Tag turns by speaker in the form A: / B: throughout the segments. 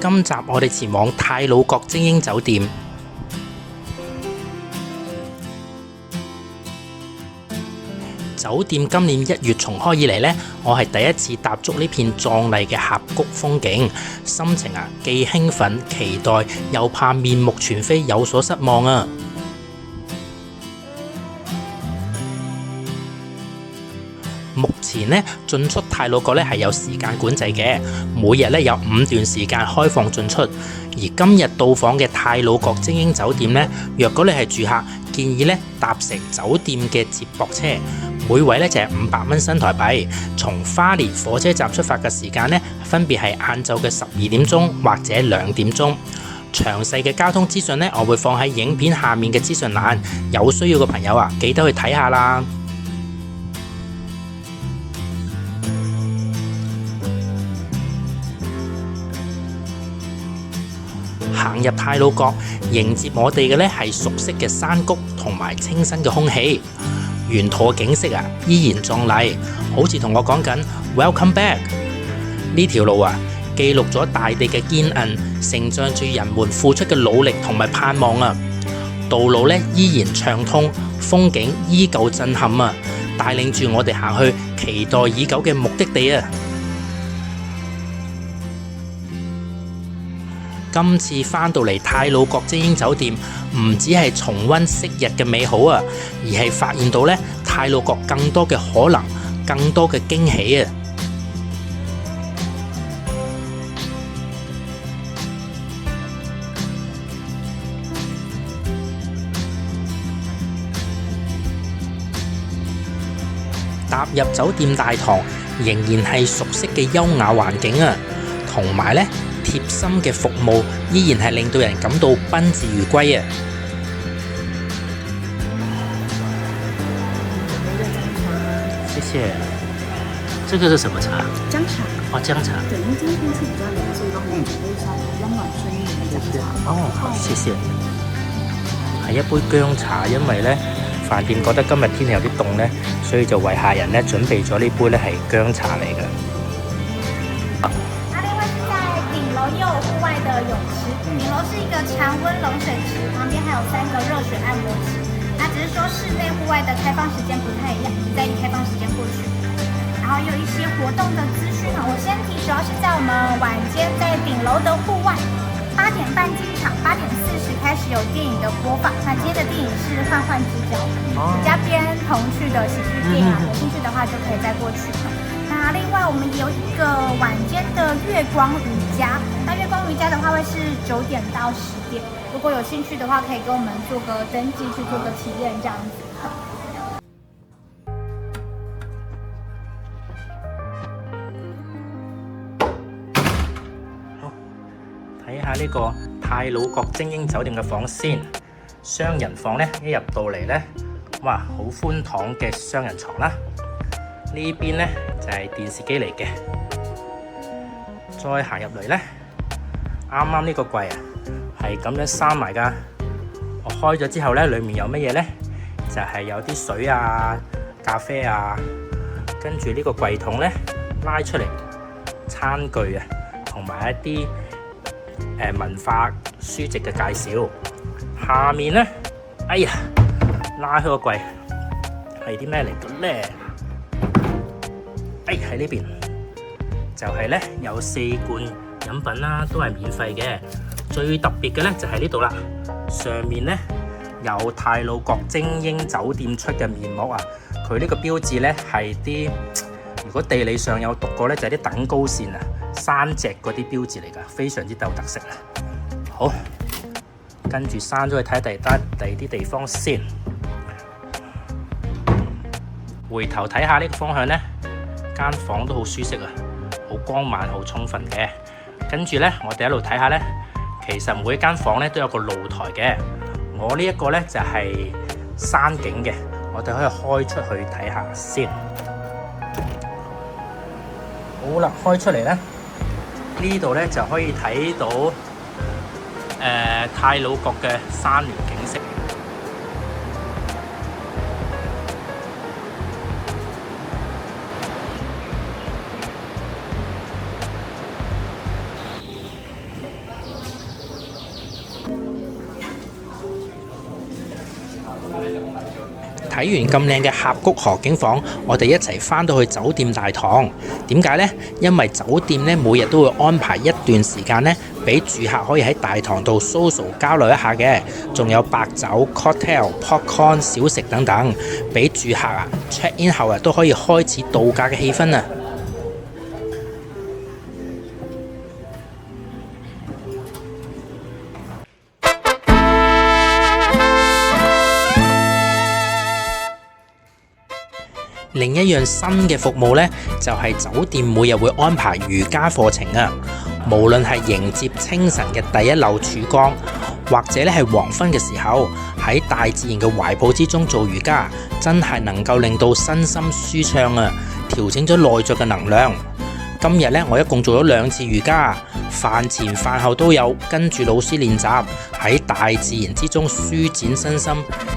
A: 今集我哋前往太魯閣精英酒店。酒店今年1月重開以嚟呢，我係第一次踏足呢片壯麗嘅峽谷風景，心情既興奮期待，又怕面目全非有所失望啊！目前呢，進出太魯閣呢係有時間管制嘅，每日呢有5段時間開放進出。而今日到訪嘅太魯閣精英酒店呢，若果你係住客，建議呢搭乘酒店嘅接駁車，每位呢就係500蚊新台幣。從花蓮火車站出發嘅時間呢，分別係晏晝嘅12點鐘或者2點鐘。詳細嘅交通資訊呢，我會放喺影片下面嘅資訊欄，有需要嘅朋友記得去睇下啦。行入太魯閣，迎接我哋嘅呢係熟悉嘅山谷同埋清新嘅空氣，沿途嘅景色依然壯麗，好似同我講緊 Welcome back。呢條路記錄咗大地嘅堅韌，承載住人們付出嘅努力同埋盼望道路呢依然暢通，風景依舊震撼帶領住我哋行去期待已久嘅目的地今次返到嚟太魯閣精英酒店，唔只係重溫昔日嘅美好而係發現到呢太魯閣更多嘅可能，更多嘅驚喜踏入酒店大堂，仍然係熟悉嘅優雅環境同埋呢貼心嘅服務依然係令到人感到賓至如歸謝謝。這個是什麼茶？
B: 薑茶。
A: 薑茶。
B: 對，因為今天天氣比較冷，所以都可以準備一下溫暖春意嘅薑茶。
A: 好，謝謝。係一杯薑茶，因為呢飯店覺得今日天氣有啲凍呢，所以就為客人呢準備咗呢杯呢係薑茶嚟嘅。
C: 也有戶外的泳池，頂樓是一個常溫冷水池，旁邊還有3個熱水按摩池。那只是說室內戶外的開放時間不太一樣，你再以開放時間過去。然後有一些活動的資訊我先提，主要是在我們晚間在頂樓的戶外，8點半進場，8點40開始有電影的播放。那今天的電影是《幻幻之交》，比較偏童趣的喜劇電影有興趣的話就可以再過去。那另外我們也有一個晚間的月光瑜伽，那月光瑜伽的話會是9點到10點，如果有興趣的話可以跟我們做個登記去做個體驗這樣子。
A: 好，睇下呢個太魯閣精英酒店嘅房先，雙人房呢，一入到嚟呢，哇，好寬敞嘅雙人床啦。呢邊呢就係電視機嚟嘅，再行入嚟呢，啱啱呢個櫃係咁樣閂埋噶。我開咗之後呢，裏面有乜嘢呢？就係有啲水咖啡跟住呢個櫃桶呢，拉出嚟，餐具同埋一啲文化書籍嘅介紹。下面呢，哎呀，拉開個櫃係啲咩嚟嘅呢？喺呢邊就係呢，有4罐飲品啦，都係免費嘅。最特別嘅呢就係呢度啦，上面呢有太魯閣精英酒店出嘅面膜佢呢個標誌呢係啲，如果地理上有讀過呢，就係啲等高線山脊嗰啲標誌嚟㗎，非常之有特色好，跟住閂咗去睇第二啲地方先，回頭睇下呢個方向呢。間房都好舒適好光猛，好充分嘅。跟住呢，我哋一路睇下呢，其實每一間房呢都有個露台嘅。我呢一個呢就係山景嘅，我哋可以開出去睇下先。好啦，開出嚟呢，呢度呢就可以睇到太魯閣嘅山巒景色。睇完咁靚嘅峽谷河景房，我哋一齊返到去酒店大堂。點解呢？因為酒店呢每日都會安排一段時間呢，俾住客可以喺大堂度 social 交流一下嘅，仲有白酒、cocktail、popcorn、小食等等，俾住客check in 後都可以開始度假嘅氣氛啊！另一樣新嘅服務呢，就係酒店每日會安排瑜伽課程啊！無論係迎接清晨嘅第一縷曙光，或者咧係黃昏嘅時候，喺大自然嘅懷抱之中做瑜伽，真係能夠令到身心舒暢啊！調整咗內在嘅能量。今日呢，我一共做咗2次瑜伽，飯前飯後都有跟住老師練習，喺大自然之中舒展身心，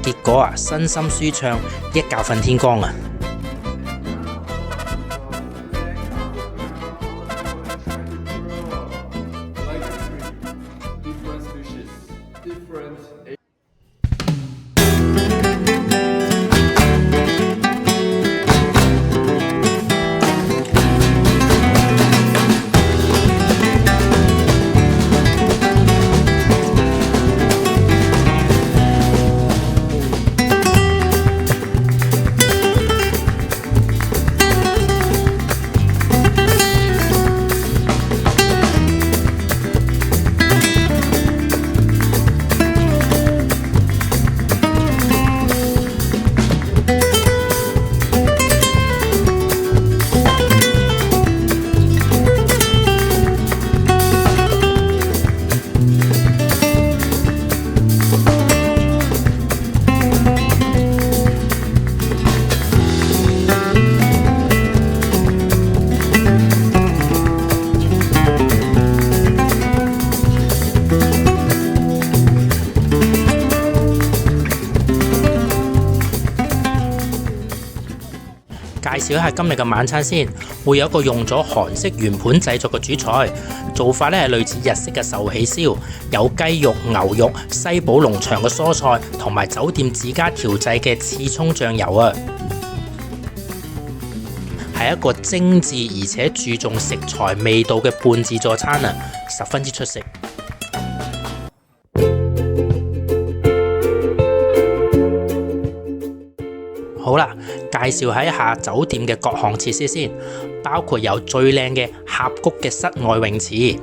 A: 結果身心舒暢，一覺瞓天光啊！介紹一下今日嘅晚餐先，會有一個用咗韓式圓盤製作嘅主菜，做法咧係類似日式嘅壽喜燒，有雞肉、牛肉、西堡農場嘅蔬菜，同埋酒店自家調製嘅刺葱醬油啊，係一個精緻而且注重食材味道嘅半自助餐啊，十分之出色。好啦，介紹一下酒店嘅各項設施先，包括有最靚嘅峽谷嘅室外泳池，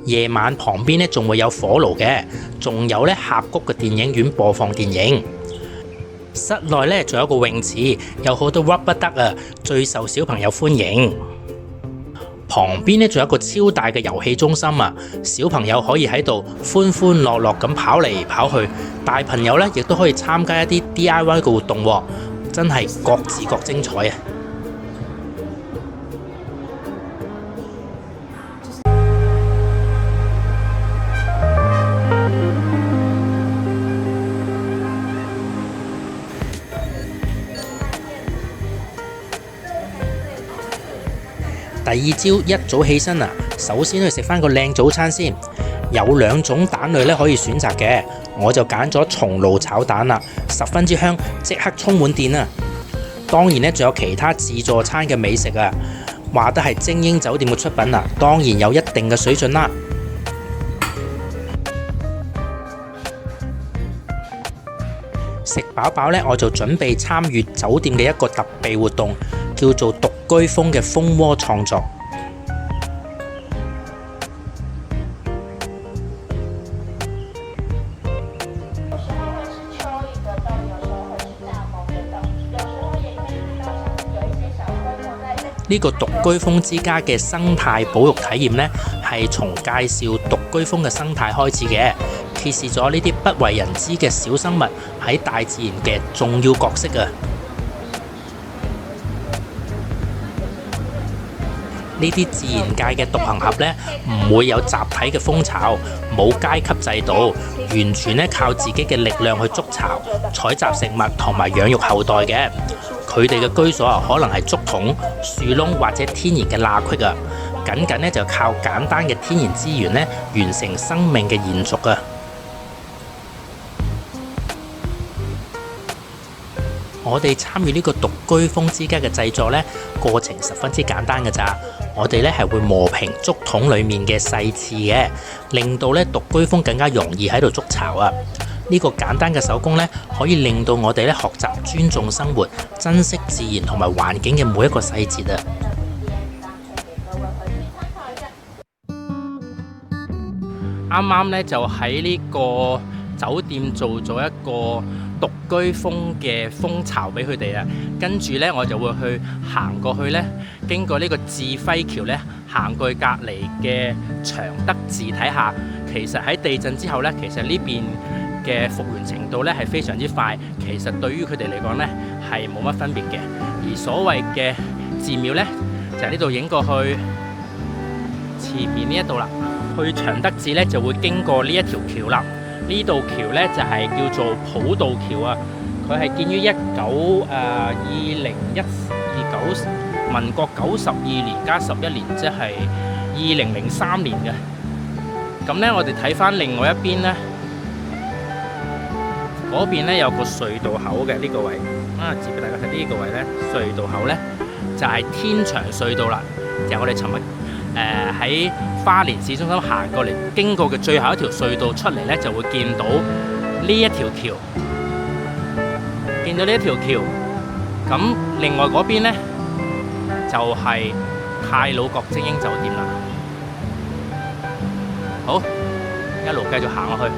A: 夜晚旁邊咧仲會有火爐嘅，仲有咧峽谷嘅電影院播放電影。室內咧仲有一個泳池，有好多 rubber duck 啊，最受小朋友歡迎。旁邊咧仲有一個超大嘅遊戲中心啊，小朋友可以喺度歡歡樂樂咁跑嚟跑去，大朋友咧亦都可以參加一啲 DIY 嘅活動喎。真係各自各精彩啊！第二朝一早起身啊，首先去食返個靚早餐先。有2種蛋類咧可以選擇嘅，我就揀咗松露炒蛋啦，十分之香，即刻充滿電啊！當然咧，仲有其他自助餐嘅美食啊，話得係精英酒店嘅出品啊，當然有一定嘅水準啦。食飽飽咧，我就準備參與酒店嘅一個特備活動，叫做獨居風嘅蜂窩創作。呢個獨居蜂之家嘅生態保育體驗呢，係從介紹獨居蜂嘅生態開始嘅，揭示咗呢啲不為人知嘅小生物喺大自然嘅重要角色啊！呢啲自然界嘅獨行俠呢，唔會有集體嘅蜂巢，冇階級制度，完全咧靠自己嘅力量去築巢、採集食物同埋養育後代嘅。佢哋嘅居所啊，可能係竹筒、樹窿或者天然嘅罅隙啊，僅僅咧就靠簡單嘅天然資源咧，完成生命嘅延續啊！我哋參與呢個獨居風之家嘅製作呢，過程十分之簡單嘅咋。我哋呢係會磨平竹筒裡面嘅細刺嘅，令到呢獨居風更加容易喺度築巢啊！呢個簡單嘅手工呢，可以令到我哋呢學習尊重生活、珍惜自然同埋環境嘅每一個細節啊！啱啱呢就喺呢個酒店做咗一個獨居風嘅蜂巢俾佢哋啊，跟住呢，我就會去行過去呢，經過呢個智輝橋呢，行過去隔離嘅長德寺睇下。其實喺地震之後呢，其實呢邊嘅復原程度呢係非常之快，其實對於佢哋嚟講呢係冇乜分別嘅。而所謂嘅寺廟呢，就係呢度影過去前面呢一度啦，去長德寺呢，就會經過呢一條橋啦。呢道橋呢，就係叫做普渡橋啊，佢係建於民國92年加11年，即係2003年嘅。咁呢，我哋睇翻另外一邊呢，嗰邊呢有個隧道口嘅呢個位啊，接俾大家睇呢個位呢，隧道口呢，就係天長隧道啦，就係我哋尋日喺花蓮市中心行過嚟，經過嘅最後一條隧道出嚟呢，就會見到呢一條橋，見到呢一條橋。咁另外嗰邊呢，就係太魯閣精英酒店啦。好，一路繼續行落去。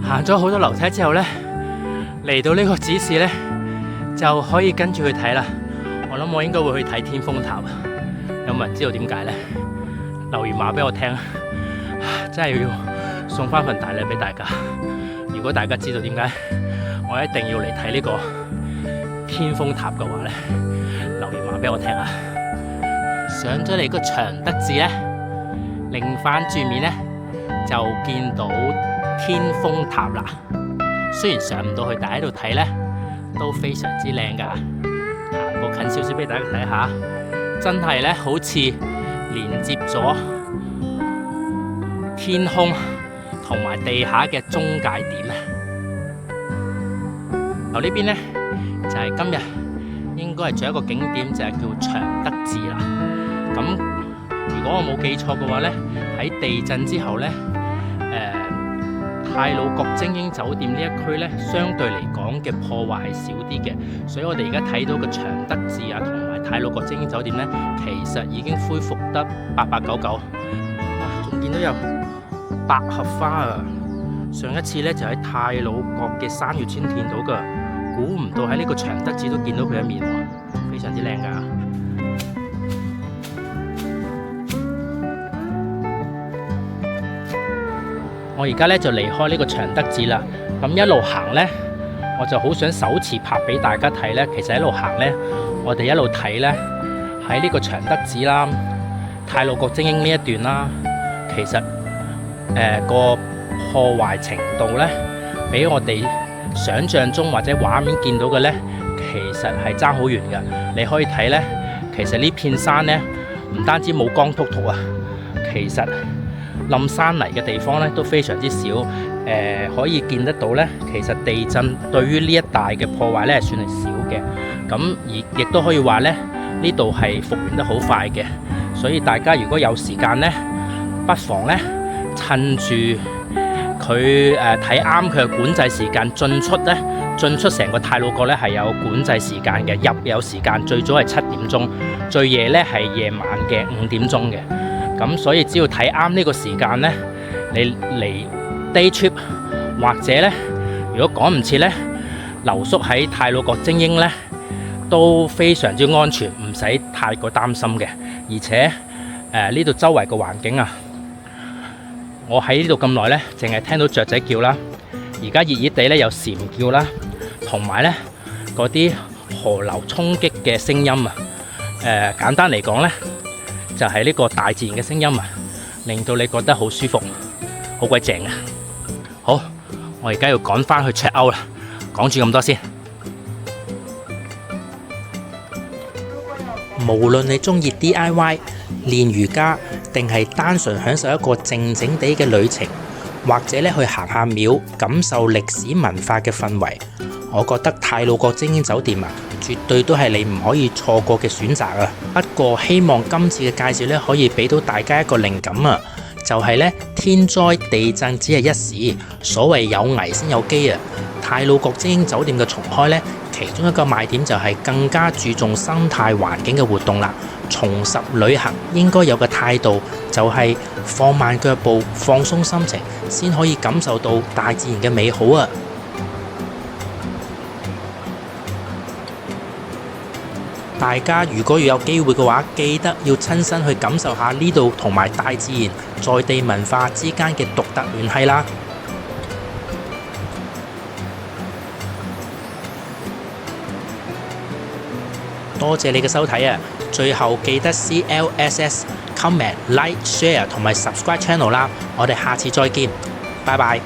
A: 行咗好多樓梯之後呢，嚟到呢個指示呢，就可以跟住去睇啦。我諗我應該會去睇天峰塔，有冇人知道點解呢？留言話俾我聽，真係要送翻份大禮俾大家。如果大家知道點解我一定要嚟睇呢個天峰塔嘅話呢，留言話俾我聽啊！上咗嚟個長德寺呢，擰翻轉面呢，就見到天峰塔啦，雖然上唔到去，但喺度睇呢都非常之靚噶。行過近少少俾大家睇下，真係呢好似連接咗天空同埋地下嘅中介點啊！由呢邊呢，就係今日應該係仲有一個景點，就係叫長德寺啦。咁如果我冇記錯嘅話呢，喺地震之後呢，太魯閣精英酒店呢一區呢，相對嚟講嘅破壞係少啲嘅，所以我哋而家睇到嘅長德寺啊，同埋太魯閣精英酒店呢，其實已經恢復得8899。哇，仲見到有百合花啊！上一次呢，就喺太魯閣嘅山月村見到噶，估唔到喺呢個長德寺都見到佢一面喎，非常之靚噶。我而家咧就離開呢個長德寺啦，咁一路行呢，我就好想手持拍俾大家睇呢。其實一路行呢，我哋一路睇呢，喺呢個長德寺啦、太魯閣精英呢一段啦，其實個破壞程度呢，比我哋想象中或者畫面見到嘅呢，其實係爭好遠㗎。你可以睇呢，其實呢片山呢，唔單止冇光禿禿啊，其實冧山泥嘅地方咧都非常之少，可以見得到咧。其實地震對於呢一帶嘅破壞咧，算係少嘅。咁而亦都可以話咧，呢度係復原得好快嘅。所以大家如果有時間咧，不妨咧趁住佢睇啱佢嘅管制時間進出咧，進出成個太魯閣咧係有管制時間嘅，入有時間，最早係7點鐘，最夜咧係夜晚嘅5點鐘嘅。咁所以只要睇啱呢個時間呢，你嚟 day trip 或者呢，如果趕唔切呢，留宿喺太魯閣精英呢，都非常之安全，唔使太過擔心嘅。而且呢度周圍個環境啊，我喺呢度咁耐呢，淨係聽到雀仔叫啦，而家熱熱地呢有蟬叫啦，同埋呢嗰啲河流衝擊嘅聲音啊。簡單嚟講呢，就係呢個大自然嘅聲音啊，令到你覺得好舒服，好鬼正啊！好，我而家要趕翻去 check out 啦，講住咁多先。無論你中意 DIY 練瑜伽，定係單純享受一個靜靜地嘅旅程，或者咧去行下廟，感受歷史文化嘅氛圍，我覺得太魯閣精英酒店啊，絕對都係你唔可以錯過嘅選擇啊！不過希望今次嘅介紹咧，可以俾到大家一個靈感啊，就係咧天災地震只係一時，所謂有危先有機啊！太魯閣精英酒店嘅重開咧，其中一個賣點就係更加注重生態環境嘅活動啦。重拾旅行應該有嘅態度就係放慢腳步，放鬆心情，先可以感受到大自然嘅美好啊！大家如果要有機會嘅話，記得要親身去感受下呢度同埋大自然在地文化之間嘅獨特聯繫啦！多謝你嘅收睇啊！最後記得 CLSS、comment、like、share 同埋 subscribe channel 啦！我哋下次再見，拜拜。